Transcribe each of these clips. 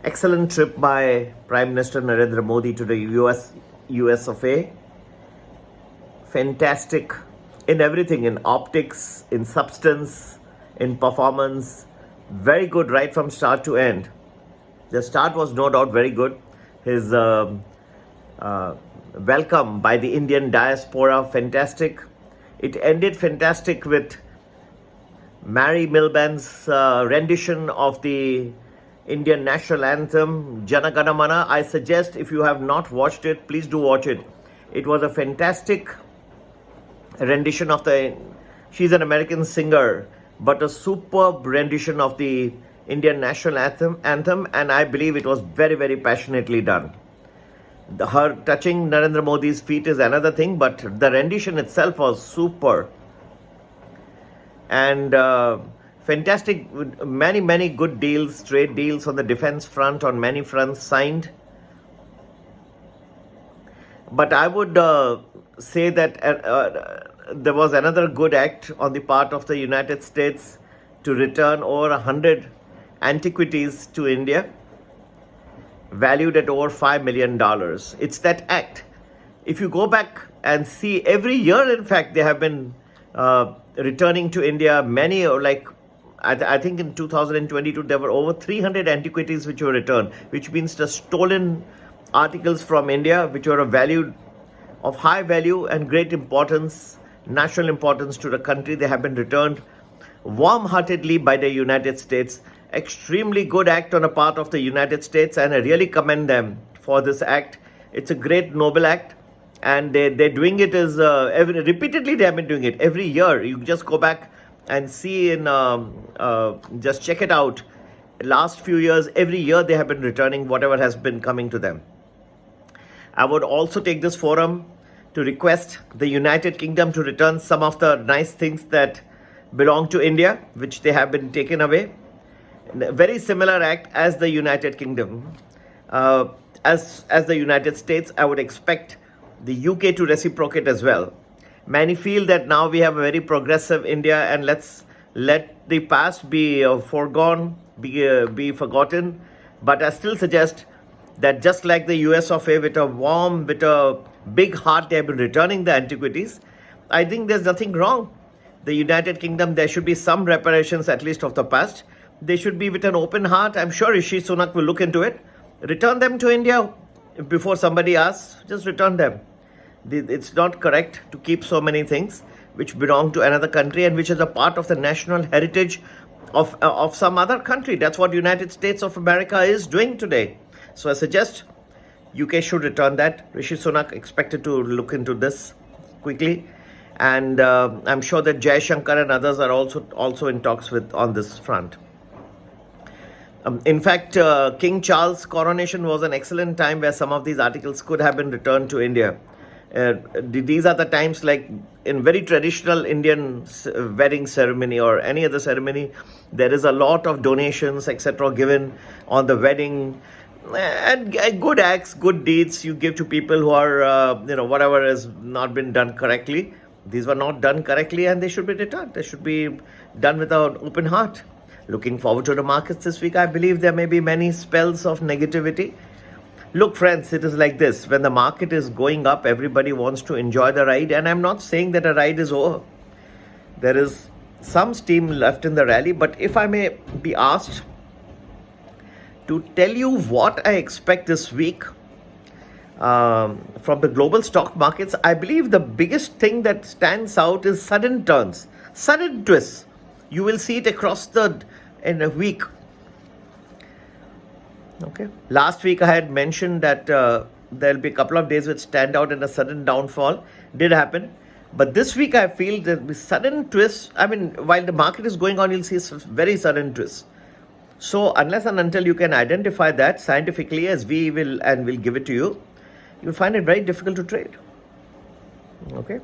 Excellent trip by Prime Minister Narendra Modi to the US of A. Fantastic in everything, in optics, in substance, in performance. Very good right from start to end. The start was no doubt very good. His welcome by the Indian diaspora, fantastic. It ended fantastic with Mary Milband's rendition of the Indian national anthem, Jana Gana Mana. I suggest if you have not watched it, please do watch it. It was a fantastic rendition of she's an American singer, but a superb rendition of the Indian national anthem, and I believe it was very, very passionately done. Her touching Narendra Modi's feet is another thing, but the rendition itself was super. And fantastic, many good deals, trade deals on the defense front, on many fronts signed. But I would say that there was another good act on the part of the United States to return over 100 antiquities to India, valued at over $5 million. It's that act. If you go back and see, every year, in fact, they have been returning to India many, like I think in 2022, there were over 300 antiquities which were returned, which means the stolen articles from India, which were of high value and great importance, national importance to the country. They have been returned warm-heartedly by the United States. Extremely good act on the part of the United States, and I really commend them for this act. It's a great, noble act, and they're doing it repeatedly. They have been doing it every year. You just go back and see just check it out. Last few years, every year they have been returning whatever has been coming to them. I would also take this forum to request the United Kingdom to return some of the nice things that belong to India, which they have been taken away. Very similar act as the United Kingdom. As the United States, I would expect the UK to reciprocate as well. Many feel that now we have a very progressive India, and let's let the past be forgone, be forgotten. But I still suggest that just like the US of A, with a big heart, they have been returning the antiquities. I think there's nothing wrong. The United Kingdom, there should be some reparations, at least of the past. They should be with an open heart. I'm sure Rishi Sunak will look into it. Return them to India before somebody asks. Just return them. It's not correct to keep so many things which belong to another country and which is a part of the national heritage of some other country. That's what United States of America is doing today. So I suggest UK should return that. Rishi Sunak expected to look into this quickly, and I'm sure that Jai Shankar and others are also in talks on this front. In fact, King Charles' coronation was an excellent time where some of these articles could have been returned to India. These are the times, like in very traditional Indian wedding ceremony or any other ceremony, there is a lot of donations, etc., given on the wedding. And good acts, good deeds you give to people who are, whatever has not been done correctly. These were not done correctly, and they should be returned. They should be done with an open heart. Looking forward to the markets this week. I believe there may be many spells of negativity. Look, friends, it is like this. When the market is going up, everybody wants to enjoy the ride. And I'm not saying that a ride is over. There is some steam left in the rally. But if I may be asked to tell you what I expect this week from the global stock markets, I believe the biggest thing that stands out is sudden turns, sudden twists. You will see it in a week. Okay. Last week I had mentioned that there'll be a couple of days which stand out and a sudden downfall. Did happen. But this week I feel there'll be sudden twists. I mean, while the market is going on, you'll see very sudden twists. So unless and until you can identify that scientifically, as we'll give it to you, you'll find it very difficult to trade. Okay.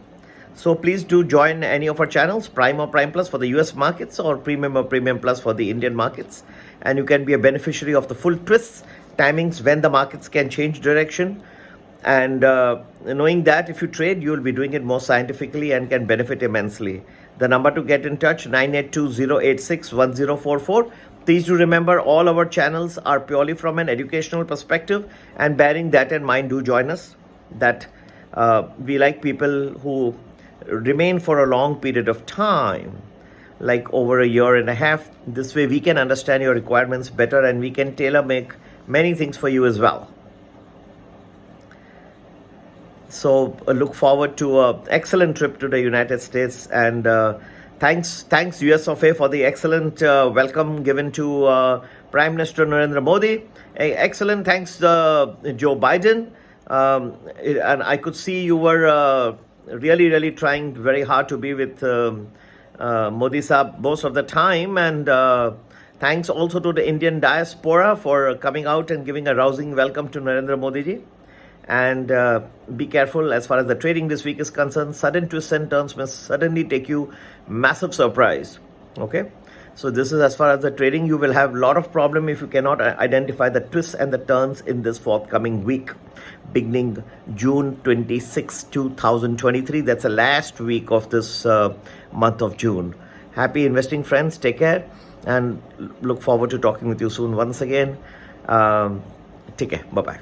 So please do join any of our channels, Prime or Prime Plus for the US markets, or Premium or Premium Plus for the Indian markets. And you can be a beneficiary of the full twists, timings, when the markets can change direction. And knowing that if you trade, you will be doing it more scientifically and can benefit immensely. The number to get in touch, 982-086-1044. Please do remember all our channels are purely from an educational perspective, and bearing that in mind, do join us. That we like people who remain for a long period of time, like over a year and a half. This way we can understand your requirements better and we can tailor make many things for you as well. So look forward to an excellent trip to the United States, and thanks US of A for the excellent welcome given to Prime Minister Narendra Modi. Excellent thanks Joe Biden, and I could see you were really trying very hard to be with Modi Saab most of the time, and thanks also to the Indian diaspora for coming out and giving a rousing welcome to Narendra Modi ji. And be careful as far as the trading this week is concerned. Sudden twists and turns may suddenly take you massive surprise. Okay, so this is as far as the trading. You will have a lot of problem if you cannot identify the twists and the turns in this forthcoming week, beginning June 26, 2023. That's the last week of this month of June. Happy investing, friends. Take care and look forward to talking with you soon once again. Take care. Bye-bye.